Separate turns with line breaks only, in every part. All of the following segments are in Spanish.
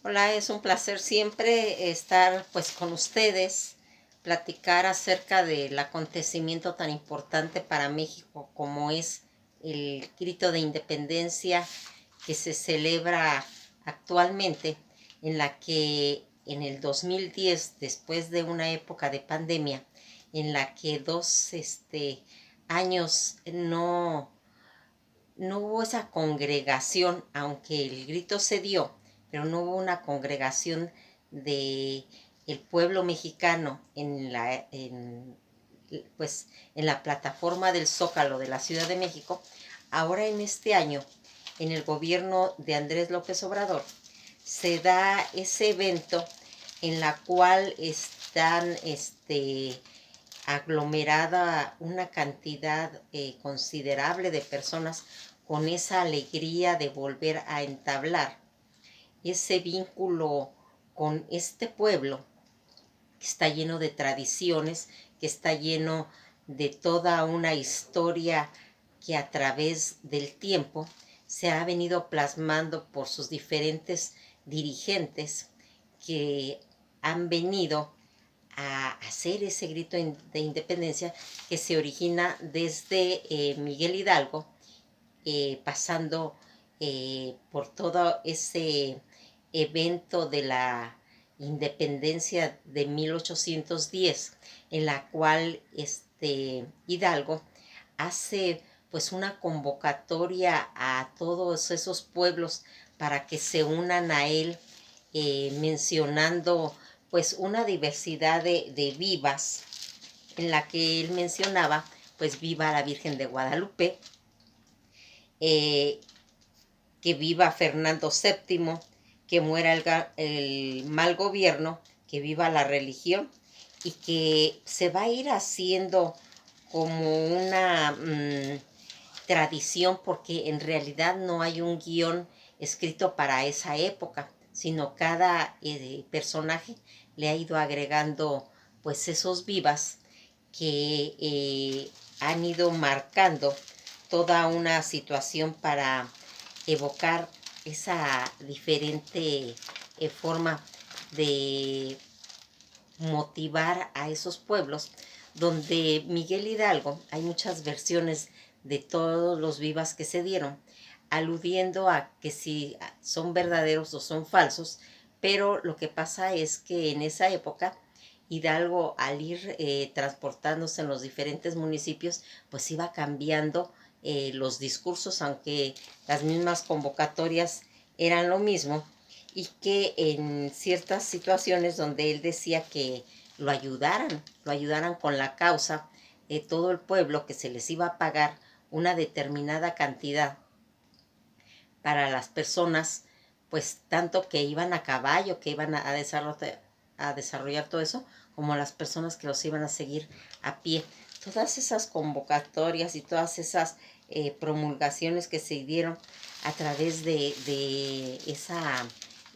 Hola, es un placer siempre estar pues con ustedes, platicar acerca del acontecimiento tan importante para México como es el grito de independencia que se celebra actualmente, en la que en el 2010, después de una época de pandemia, en la que dos años no hubo esa congregación, aunque el grito se dio, pero no hubo una congregación de el pueblo mexicano pues, en la plataforma del Zócalo de la Ciudad de México. Ahora en este año, en el gobierno de Andrés López Obrador, se da ese evento en la cual están aglomerada una cantidad considerable de personas con esa alegría de volver a entablar ese vínculo con este pueblo que está lleno de tradiciones, que está lleno de toda una historia que a través del tiempo se ha venido plasmando por sus diferentes dirigentes que han venido a hacer ese grito de independencia que se origina desde Miguel Hidalgo, pasando por todo ese evento de la independencia de 1810, en la cual Hidalgo hace pues una convocatoria a todos esos pueblos para que se unan a él, mencionando pues una diversidad de vivas, en la que él mencionaba pues viva la Virgen de Guadalupe, eh, que viva Fernando VII, que muera el mal gobierno, que viva la religión, y que se va a ir haciendo como una tradición, porque en realidad no hay un guión escrito para esa época, sino cada personaje le ha ido agregando pues esos vivas que han ido marcando toda una situación para evocar esa diferente forma de motivar a esos pueblos, donde Miguel Hidalgo, hay muchas versiones de todos los vivas que se dieron, aludiendo a que si son verdaderos o son falsos, pero lo que pasa es que en esa época Hidalgo, al ir transportándose en los diferentes municipios, pues iba cambiando los discursos, aunque las mismas convocatorias eran lo mismo, y que en ciertas situaciones donde él decía que lo ayudaran con la causa, todo el pueblo, que se les iba a pagar una determinada cantidad para las personas, pues tanto que iban a caballo, que iban a desarrollar todo eso, como las personas que los iban a seguir a pie. Todas esas convocatorias y todas esas promulgaciones que se dieron a través de esa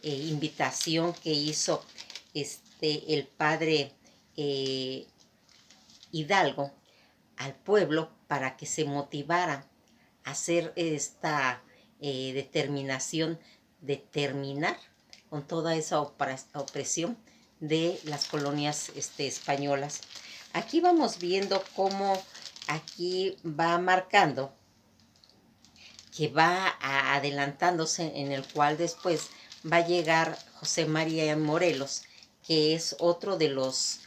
invitación que hizo el padre eh, Hidalgo al pueblo para que se motivara a hacer esta determinación de terminar con toda esa opresión de las colonias españolas. Aquí vamos viendo cómo aquí va marcando que va adelantándose, en el cual después va a llegar José María Morelos, que es otro de los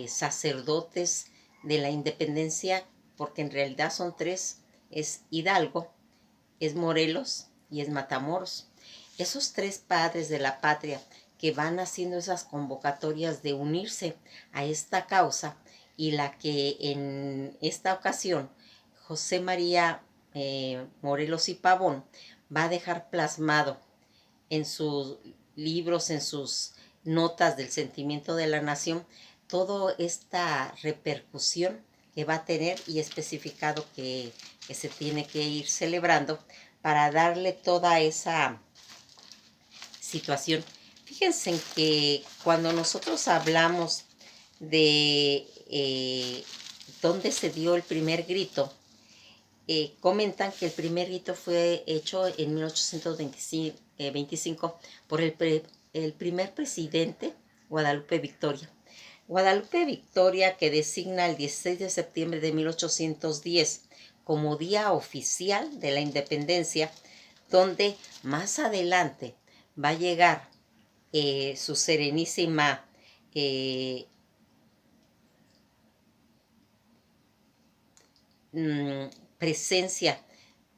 sacerdotes de la independencia, porque en realidad son tres: es Hidalgo, es Morelos y es Matamoros. Esos tres padres de la patria que van haciendo esas convocatorias de unirse a esta causa, y la que en esta ocasión José María Morelos y Pavón va a dejar plasmado en sus libros, en sus notas del sentimiento de la nación, toda esta repercusión que va a tener, y especificado que se tiene que ir celebrando para darle toda esa situación. Fíjense en que cuando nosotros hablamos de dónde se dio el primer grito, comentan que el primer grito fue hecho en 1825 por el el primer presidente, Guadalupe Victoria. Guadalupe Victoria, que designa el 16 de septiembre de 1810 como día oficial de la independencia, donde más adelante va a llegar su serenísima presencia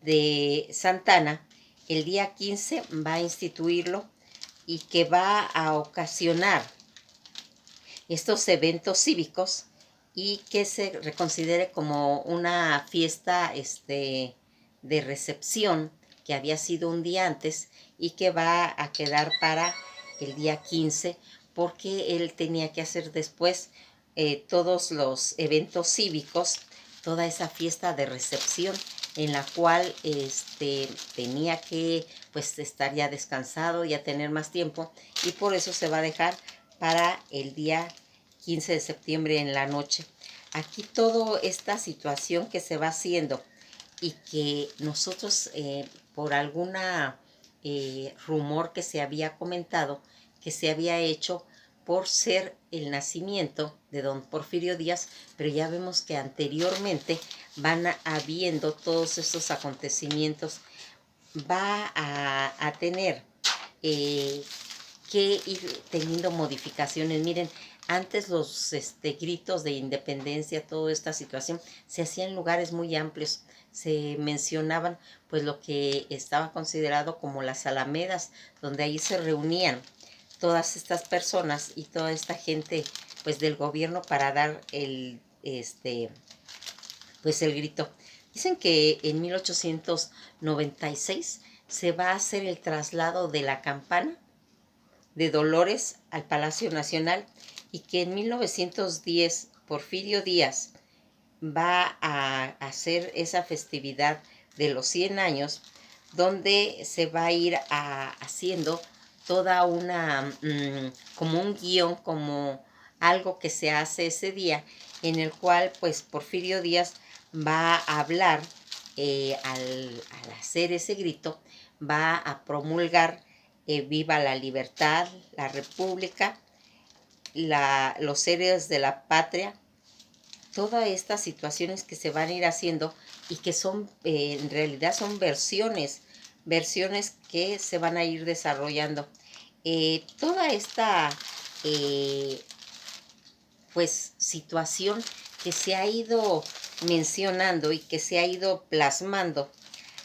de Santana, el día 15 va a instituirlo y que va a ocasionar estos eventos cívicos y que se reconsidere como una fiesta de recepción que había sido un día antes y que va a quedar para el día 15 porque él tenía que hacer después todos los eventos cívicos, toda esa fiesta de recepción en la cual tenía que pues estar ya descansado, ya tener más tiempo, y por eso se va a dejar para el día 15 de septiembre en la noche. Aquí toda esta situación que se va haciendo y que nosotros por alguna rumor que se había comentado, que se había hecho por ser el nacimiento de don Porfirio Díaz, pero ya vemos que anteriormente van habiendo todos estos acontecimientos, va a tener que ir teniendo modificaciones. Miren, antes los gritos de independencia, toda esta situación, se hacía en lugares muy amplios. Se mencionaban pues lo que estaba considerado como las alamedas, donde ahí se reunían todas estas personas y toda esta gente pues del gobierno para dar pues el grito. Dicen que en 1896 se va a hacer el traslado de la campana de Dolores al Palacio Nacional y que en 1910 Porfirio Díaz va a hacer esa festividad de los 100 años donde se va a ir haciendo toda una, como un guión, como algo que se hace ese día, en el cual pues Porfirio Díaz va a hablar, al hacer ese grito, va a promulgar viva la libertad, la república, los héroes de la patria, todas estas situaciones que se van a ir haciendo y que son, en realidad son versiones que se van a ir desarrollando. Toda esta, pues, situación que se ha ido mencionando y que se ha ido plasmando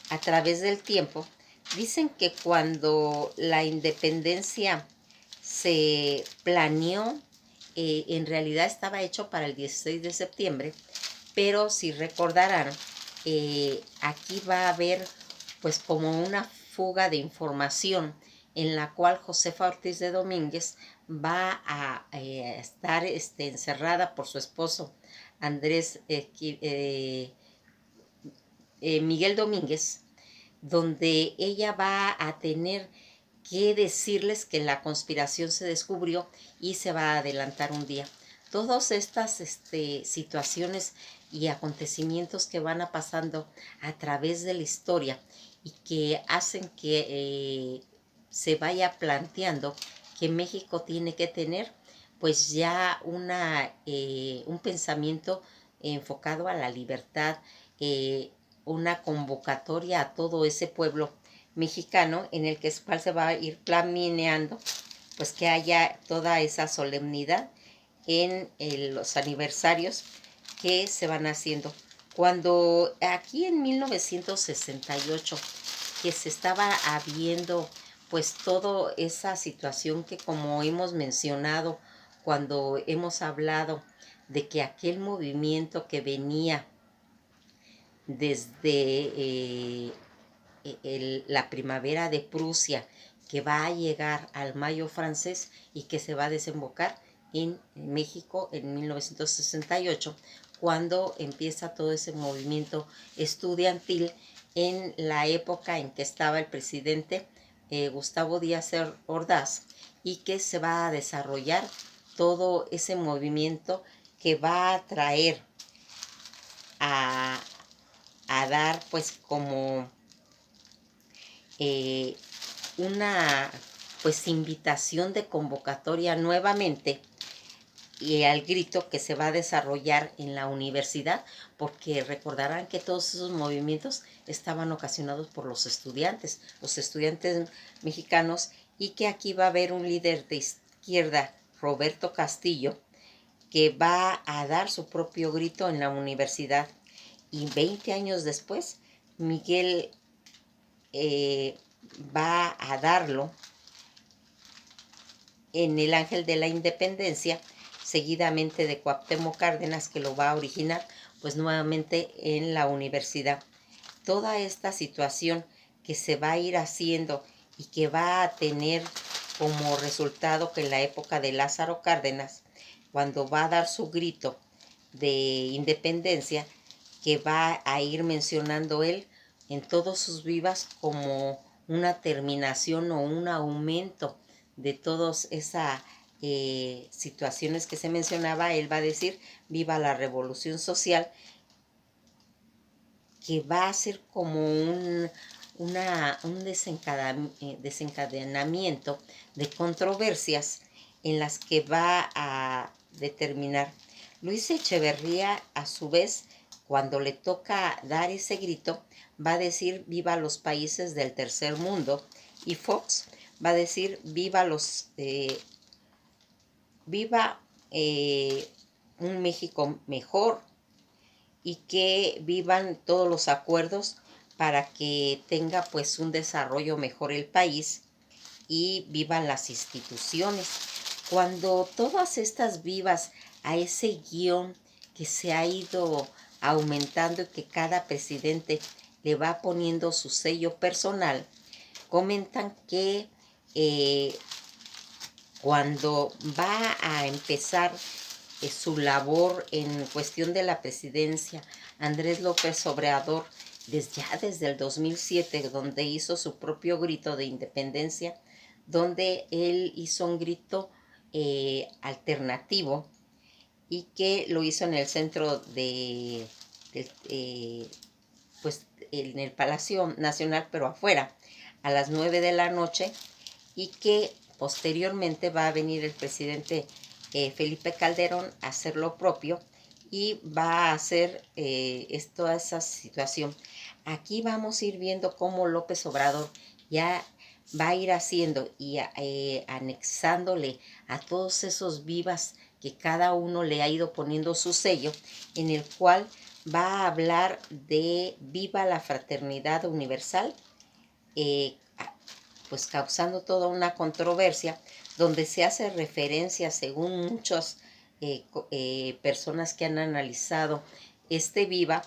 a través del tiempo, dicen que cuando la independencia se planeó, en realidad estaba hecho para el 16 de septiembre, pero si recordarán, aquí va a haber pues como una fuga de información en la cual Josefa Ortiz de Domínguez va a estar encerrada por su esposo Andrés Miguel Domínguez, donde ella va a tener que decirles que la conspiración se descubrió y se va a adelantar un día. Todas estas situaciones y acontecimientos que van a pasando a través de la historia y que hacen que se vaya planteando que México tiene que tener pues ya un pensamiento enfocado a la libertad, una convocatoria a todo ese pueblo mexicano en el que cual se va a ir planeando pues que haya toda esa solemnidad en los aniversarios que se van haciendo. Cuando aquí en 1968 que se estaba habiendo pues toda esa situación que, como hemos mencionado cuando hemos hablado de que aquel movimiento que venía desde la primavera de Prusia, que va a llegar al Mayo francés y que se va a desembocar en México en 1968, cuando empieza todo ese movimiento estudiantil en la época en que estaba el presidente Gustavo Díaz Ordaz, y que se va a desarrollar todo ese movimiento que va a traer a dar pues como una pues invitación de convocatoria nuevamente y al grito que se va a desarrollar en la universidad, porque recordarán que todos esos movimientos estaban ocasionados por los estudiantes mexicanos, y que aquí va a haber un líder de izquierda, Roberto Castillo, que va a dar su propio grito en la universidad. Y 20 años después, Miguel va a darlo en el Ángel de la Independencia, seguidamente de Cuauhtémoc Cárdenas, que lo va a originar pues nuevamente en la universidad. Toda esta situación que se va a ir haciendo y que va a tener como resultado que en la época de Lázaro Cárdenas, cuando va a dar su grito de independencia, que va a ir mencionando él en todos sus vivas como una terminación o un aumento de todas esas situaciones que se mencionaba. Él va a decir viva la revolución social, que va a ser como un desencadenamiento de controversias en las que va a determinar. Luis Echeverría, a su vez, cuando le toca dar ese grito, va a decir viva los países del tercer mundo, y Fox va a decir viva un México mejor, y que vivan todos los acuerdos para que tenga pues un desarrollo mejor el país, y vivan las instituciones. Cuando todas estas vivas a ese guión que se ha ido aumentando y que cada presidente le va poniendo su sello personal, comentan que cuando va a empezar su labor en cuestión de la presidencia, Andrés López Obrador, desde el 2007, donde hizo su propio grito de independencia, donde él hizo un grito alternativo, y que lo hizo en el centro pues en el Palacio Nacional, pero afuera, a las 9 de la noche, y que posteriormente va a venir el presidente Felipe Calderón a hacer lo propio, y va a hacer toda esa situación. Aquí vamos a ir viendo cómo López Obrador ya va a ir haciendo y anexándole a todos esos vivas que cada uno le ha ido poniendo su sello, en el cual va a hablar de viva la fraternidad universal, pues causando toda una controversia, donde se hace referencia, según muchas personas que han analizado este viva,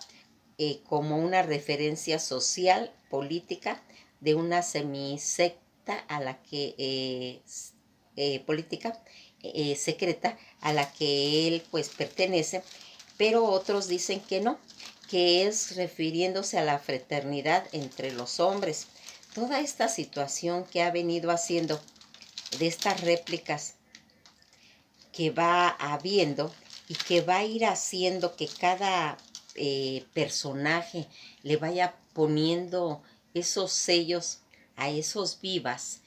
como una referencia social, política, de una semisecta a la que política secreta a la que él pues pertenece, pero otros dicen que no, que es refiriéndose a la fraternidad entre los hombres. Toda esta situación que ha venido haciendo de estas réplicas que va habiendo, y que va a ir haciendo que cada personaje le vaya poniendo esos sellos a esos vivas,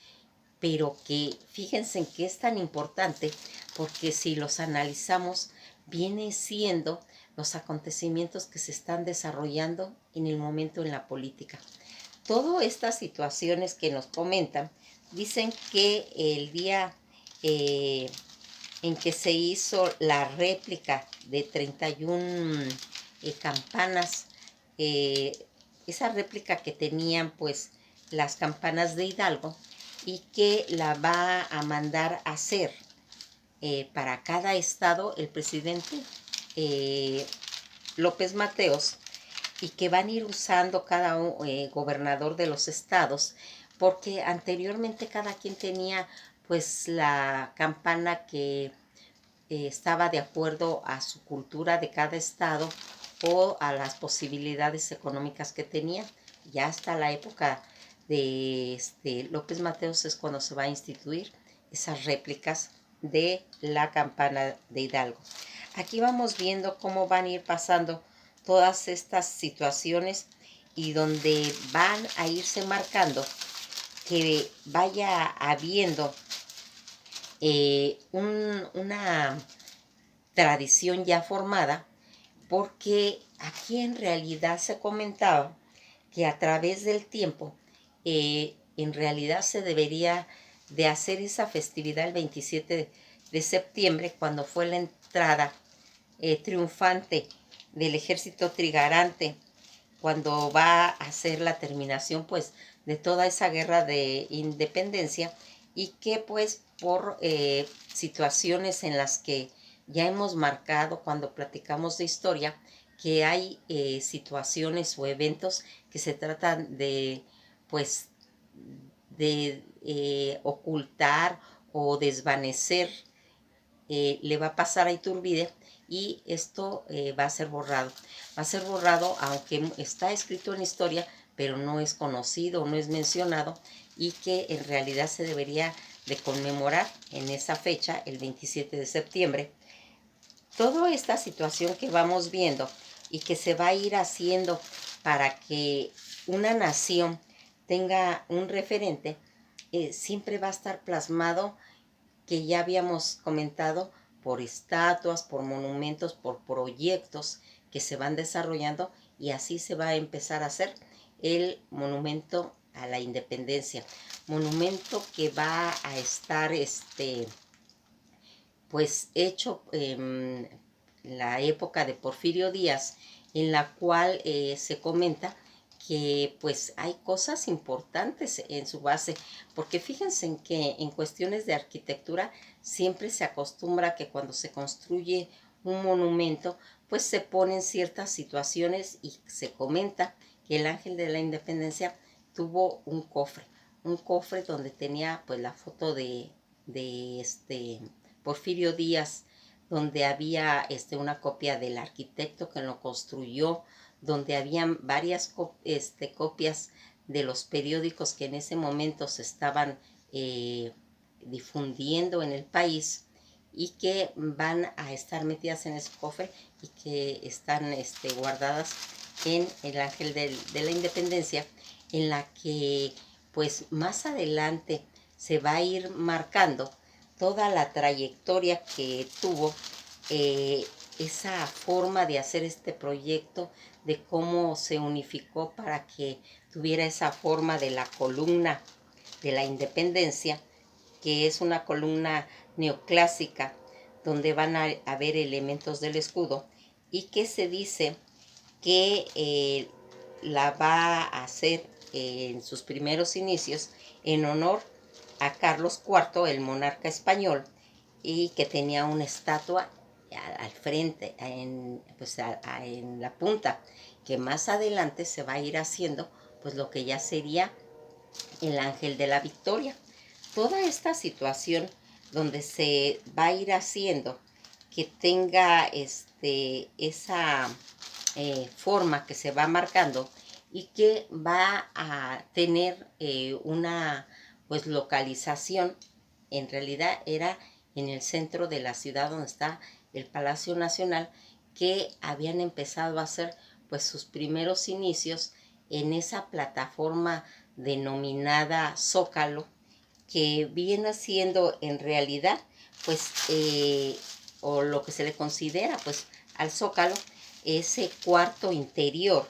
pero que fíjense en que es tan importante, porque si los analizamos, viene siendo los acontecimientos que se están desarrollando en el momento en la política. Todas estas situaciones que nos comentan dicen que el día en que se hizo la réplica de 31 campanas, esa réplica que tenían pues las campanas de Hidalgo, y que la va a mandar a hacer para cada estado el presidente López Mateos, y que van a ir usando cada gobernador de los estados, porque anteriormente cada quien tenía pues la campana que estaba de acuerdo a su cultura de cada estado o a las posibilidades económicas que tenía. Ya hasta la época de López Mateos es cuando se va a instituir esas réplicas de la campana de Hidalgo. Aquí vamos viendo cómo van a ir pasando todas estas situaciones, y donde van a irse marcando que vaya habiendo una tradición ya formada, porque aquí en realidad se comentaba que a través del tiempo en realidad se debería de hacer esa festividad el 27 de septiembre, cuando fue la entrada triunfante del ejército trigarante, cuando va a ser la terminación pues de toda esa guerra de independencia, y que pues por situaciones en las que ya hemos marcado cuando platicamos de historia, que hay situaciones o eventos que se tratan de pues de ocultar o desvanecer, le va a pasar a Iturbide, y esto va a ser borrado. Va a ser borrado, aunque está escrito en historia, pero no es conocido, no es mencionado, y que en realidad se debería de conmemorar en esa fecha, el 27 de septiembre. Toda esta situación que vamos viendo y que se va a ir haciendo para que una nación tenga un referente, siempre va a estar plasmado, que ya habíamos comentado, por estatuas, por monumentos, por proyectos que se van desarrollando, y así se va a empezar a hacer el monumento a la independencia. Monumento que va a estar pues hecho en la época de Porfirio Díaz, en la cual se comenta que pues hay cosas importantes en su base, porque fíjense en que en cuestiones de arquitectura siempre se acostumbra que cuando se construye un monumento pues se ponen ciertas situaciones, y se comenta que el Ángel de la Independencia tuvo un cofre donde tenía pues la foto de Porfirio Díaz, donde había una copia del arquitecto que lo construyó, donde habían varias copias de los periódicos que en ese momento se estaban difundiendo en el país, y que van a estar metidas en ese cofre y que están guardadas en el Ángel de la Independencia, en la que pues más adelante se va a ir marcando toda la trayectoria que tuvo esa forma de hacer este proyecto, de cómo se unificó para que tuviera esa forma de la columna de la Independencia, que es una columna neoclásica donde van a haber elementos del escudo, y que se dice que la va a hacer en sus primeros inicios en honor a Carlos IV, el monarca español, y que tenía una estatua al frente, en la punta, que más adelante se va a ir haciendo pues lo que ya sería el Ángel de la Victoria. Toda esta situación donde se va a ir haciendo que tenga esa forma que se va marcando, y que va a tener una pues localización. En realidad era en el centro de la ciudad, donde está el Palacio Nacional, que habían empezado a hacer pues sus primeros inicios en esa plataforma denominada Zócalo, que viene siendo en realidad pues o lo que se le considera pues al Zócalo, ese cuarto interior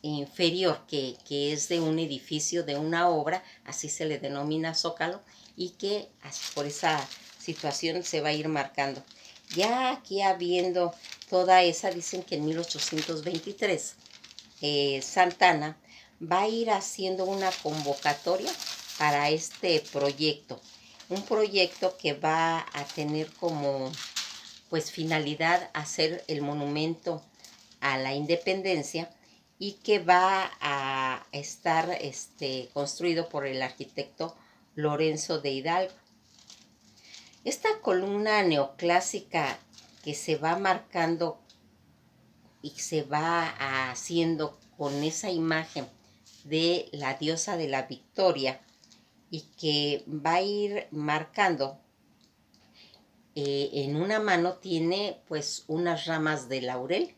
inferior que es de un edificio, de una obra, así se le denomina Zócalo, y que por esa situación se va a ir marcando. Ya aquí habiendo toda esa, dicen que en 1823 Santana va a ir haciendo una convocatoria para este proyecto, un proyecto que va a tener como pues finalidad hacer el monumento a la Independencia, y que va a estar construido por el arquitecto Lorenzo de Hidalgo. Esta columna neoclásica que se va marcando y se va haciendo con esa imagen de la diosa de la victoria, y que va a ir marcando en una mano tiene pues unas ramas de laurel,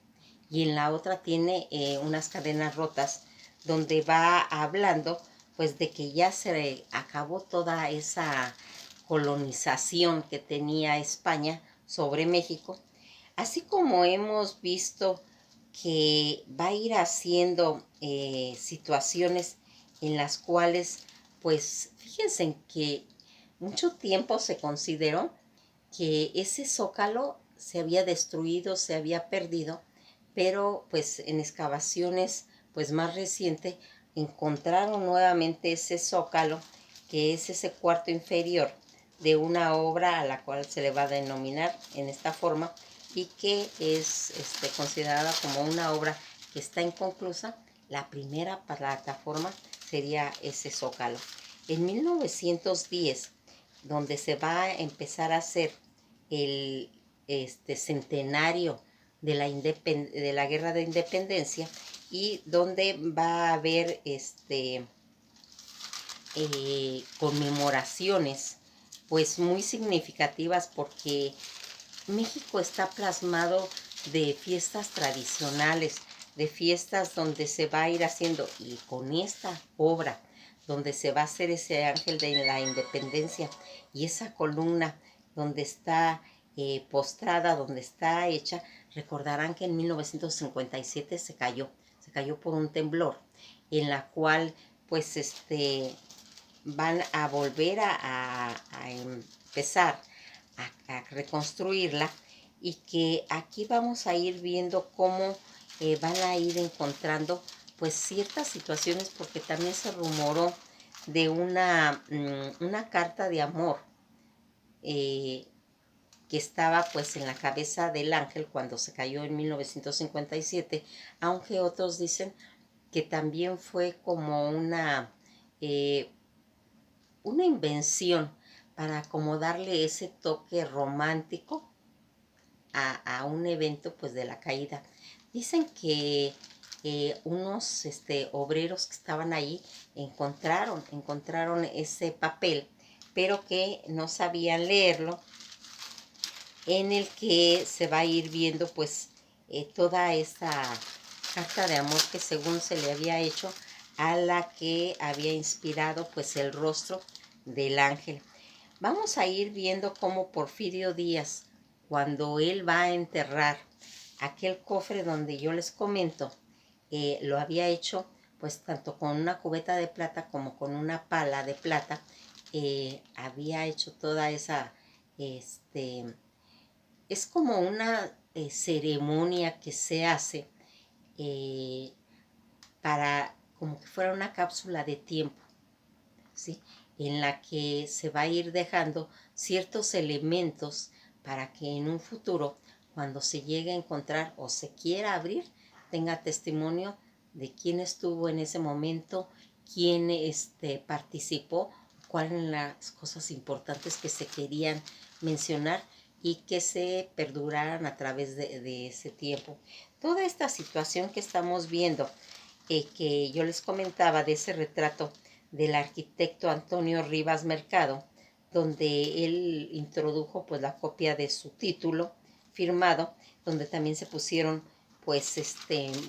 y en la otra tiene unas cadenas rotas, donde va hablando pues de que ya se acabó toda esa colonización que tenía España sobre México, así como hemos visto que va a ir haciendo situaciones en las cuales, pues fíjense que mucho tiempo se consideró que ese zócalo se había destruido, se había perdido, pero pues en excavaciones pues más recientes encontraron nuevamente ese zócalo, que es ese cuarto inferior de una obra a la cual se le va a denominar en esta forma y que es considerada como una obra que está inconclusa. La primera plataforma sería ese zócalo. En 1910, donde se va a empezar a hacer el centenario de la Guerra de Independencia, y donde va a haber conmemoraciones pues muy significativas, porque México está plasmado de fiestas tradicionales, de fiestas donde se va a ir haciendo, y con esta obra donde se va a hacer ese ángel de la independencia y esa columna donde está postrada, donde está hecha. Recordarán que en 1957 se cayó por un temblor, en la cual pues van a volver a empezar a reconstruirla, y que aquí vamos a ir viendo cómo van a ir encontrando pues ciertas situaciones, porque también se rumoró de una carta de amor eh, que estaba pues en la cabeza del ángel cuando se cayó en 1957, aunque otros dicen que también fue como eh, una invención para como darle ese toque romántico a un evento pues de la caída. Dicen que unos obreros que estaban ahí encontraron ese papel, pero que no sabían leerlo, en el que se va a ir viendo pues toda esa carta de amor que según se le había hecho a la que había inspirado pues el rostro del ángel. Vamos a ir viendo cómo Porfirio Díaz, cuando él va a enterrar aquel cofre donde yo les comento, lo había hecho pues tanto con una cubeta de plata como con una pala de plata. Había hecho toda esa, es como una ceremonia que se hace eh, para como que fuera una cápsula de tiempo, ¿sí? En la que se va a ir dejando ciertos elementos para que en un futuro, cuando se llegue a encontrar o se quiera abrir, tenga testimonio de quién estuvo en ese momento, quién participó, cuáles eran las cosas importantes que se querían mencionar y que se perduraran a través de ese tiempo. Toda esta situación que estamos viendo, que yo les comentaba de ese retrato del arquitecto Antonio Rivas Mercado, donde él introdujo pues la copia de su título firmado, donde también se pusieron pues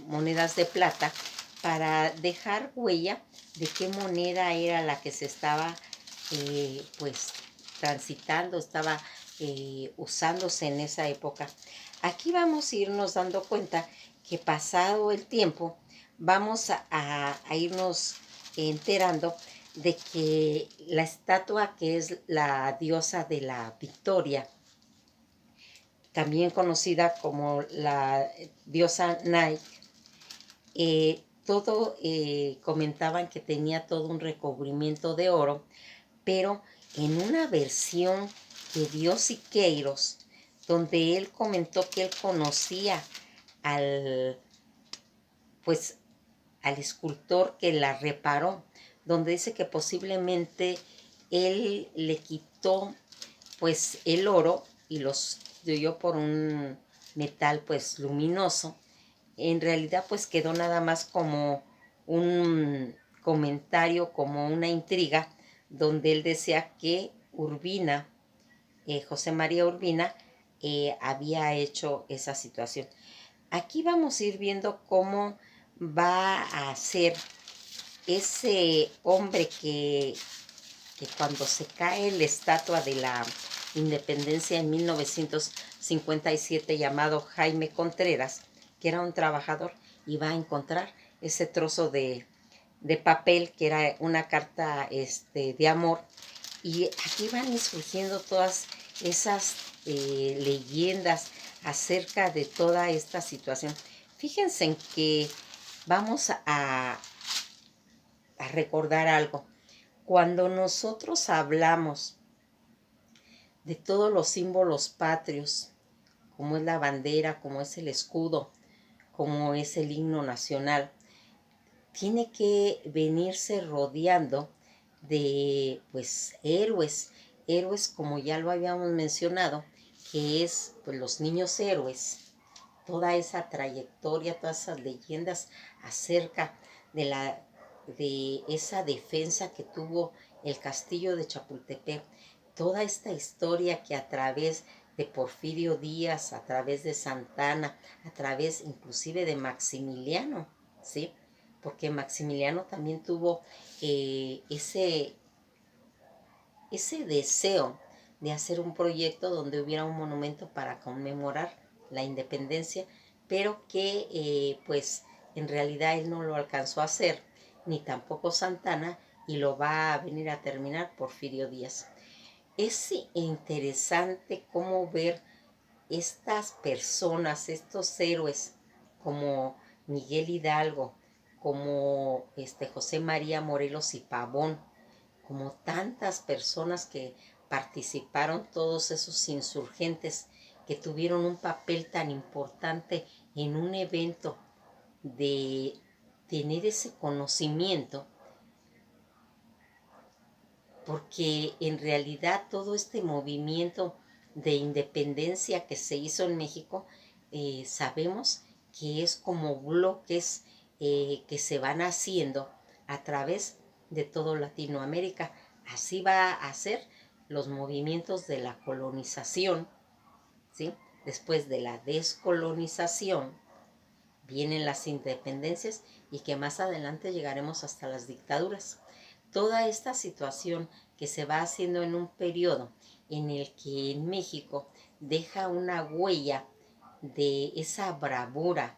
monedas de plata para dejar huella de qué moneda era la que se estaba pues transitando, estaba usándose en esa época. Aquí vamos a irnos dando cuenta que pasado el tiempo vamos a irnos enterando de que la estatua, que es la diosa de la victoria, también conocida como la diosa Nike, comentaban que tenía todo un recubrimiento de oro, pero en una versión que dio Siqueiros, donde él comentó que él conocía al, pues, al escultor que la reparó, donde dice que posiblemente él le quitó pues el oro y lo sustituyó por un metal pues luminoso. En realidad pues quedó nada más como un comentario, como una intriga, donde él decía que Urbina, José María Urbina, había hecho esa situación. Aquí vamos a ir viendo cómo va a ser ese hombre que cuando se cae la estatua de la independencia en 1957, llamado Jaime Contreras, que era un trabajador, iba a encontrar ese trozo de papel que era una carta de amor. Y aquí van surgiendo todas esas leyendas acerca de toda esta situación. Fíjense en que vamos a recordar algo. Cuando nosotros hablamos de todos los símbolos patrios, como es la bandera, como es el escudo, como es el himno nacional, tiene que venirse rodeando de pues héroes como ya lo habíamos mencionado, que es pues los niños héroes, toda esa trayectoria, todas esas leyendas acerca de esa defensa que tuvo el castillo de Chapultepec, toda esta historia que a través de Porfirio Díaz, a través de Santana, a través inclusive de Maximiliano, ¿sí? Porque Maximiliano también tuvo ese deseo de hacer un proyecto donde hubiera un monumento para conmemorar la independencia, pero que pues en realidad él no lo alcanzó a hacer, ni tampoco Santana, y lo va a venir a terminar Porfirio Díaz. Es interesante cómo ver estas personas, estos héroes como Miguel Hidalgo, como José María Morelos y Pavón, como tantas personas que participaron, todos esos insurgentes que tuvieron un papel tan importante en un evento de tener ese conocimiento, porque en realidad todo este movimiento de independencia que se hizo en México, sabemos que es como bloques que se van haciendo a través de todo Latinoamérica. Así va a ser los movimientos de la colonización, ¿sí? Después de la descolonización vienen las independencias y que más adelante llegaremos hasta las dictaduras. Toda esta situación que se va haciendo en un periodo en el que en México deja una huella de esa bravura,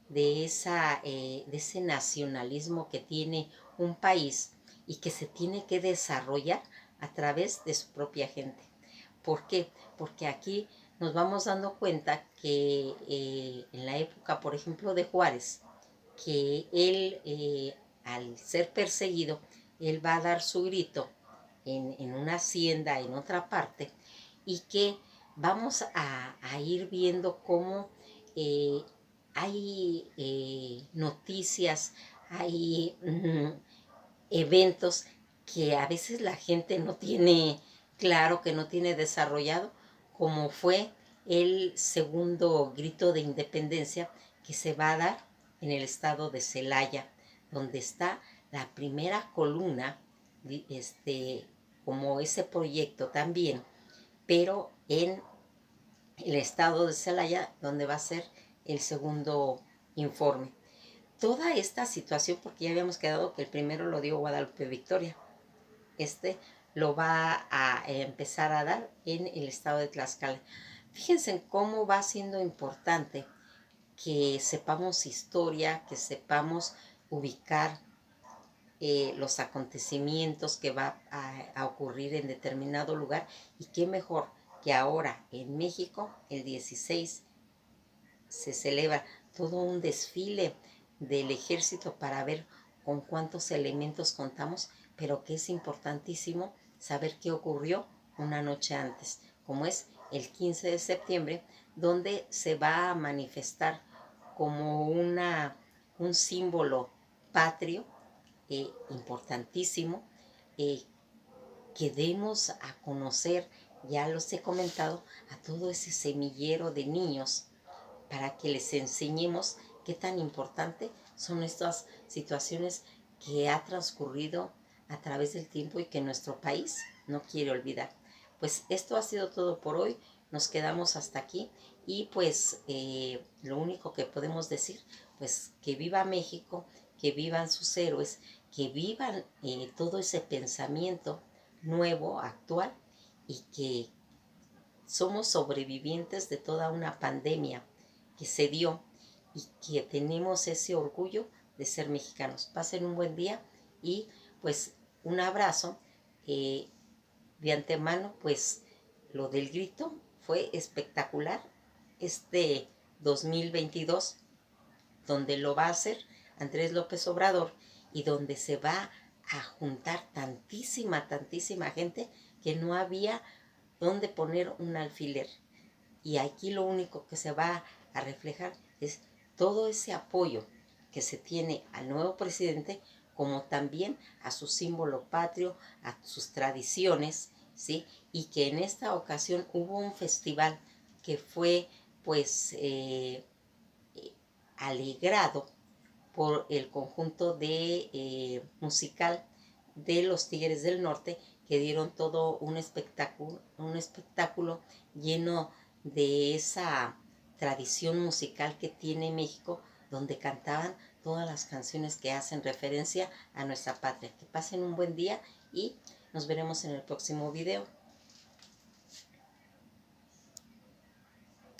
de ese nacionalismo que tiene un país y que se tiene que desarrollar a través de su propia gente. ¿Por qué? Porque aquí nos vamos dando cuenta que en la época, por ejemplo, de Juárez, que él, al ser perseguido, él va a dar su grito en una hacienda en otra parte, y que vamos a ir viendo cómo eh, hay noticias, hay eventos que a veces la gente no tiene claro, que no tiene desarrollado, como fue el segundo grito de independencia que se va a dar en el estado de Celaya, donde está la primera columna, como ese proyecto también, pero en el estado de Celaya, donde va a ser el segundo informe. Toda esta situación, porque ya habíamos quedado que el primero lo dio Guadalupe Victoria, este lo va a empezar a dar en el estado de Tlaxcala. Fíjense en cómo va siendo importante que sepamos historia, que sepamos ubicar los acontecimientos que va a ocurrir en determinado lugar, y qué mejor que ahora en México el 16 se celebra todo un desfile del ejército para ver con cuántos elementos contamos, pero que es importantísimo saber qué ocurrió una noche antes, como es el 15 de septiembre, donde se va a manifestar como un símbolo patrio importantísimo, eh, que demos a conocer, ya los he comentado, a todo ese semillero de niños, para que les enseñemos qué tan importante son estas situaciones que ha transcurrido a través del tiempo y que nuestro país no quiere olvidar. Pues esto ha sido todo por hoy, nos quedamos hasta aquí, y pues lo único que podemos decir, pues que viva México, que vivan sus héroes, que vivan todo ese pensamiento nuevo, actual, y que somos sobrevivientes de toda una pandemia que se dio y que tenemos ese orgullo de ser mexicanos. Pasen un buen día y pues un abrazo. De antemano, pues lo del grito fue espectacular este 2022, donde lo va a hacer Andrés López Obrador y donde se va a juntar tantísima gente que no había donde poner un alfiler. Y aquí lo único que se va a reflejar es todo ese apoyo que se tiene al nuevo presidente, como también a su símbolo patrio, a sus tradiciones, ¿sí? Y que en esta ocasión hubo un festival que fue pues alegrado por el conjunto de musical de los Tigres del Norte, que dieron todo un espectáculo lleno de esa tradición musical que tiene México, donde cantaban todas las canciones que hacen referencia a nuestra patria. Que pasen un buen día y nos veremos en el próximo video.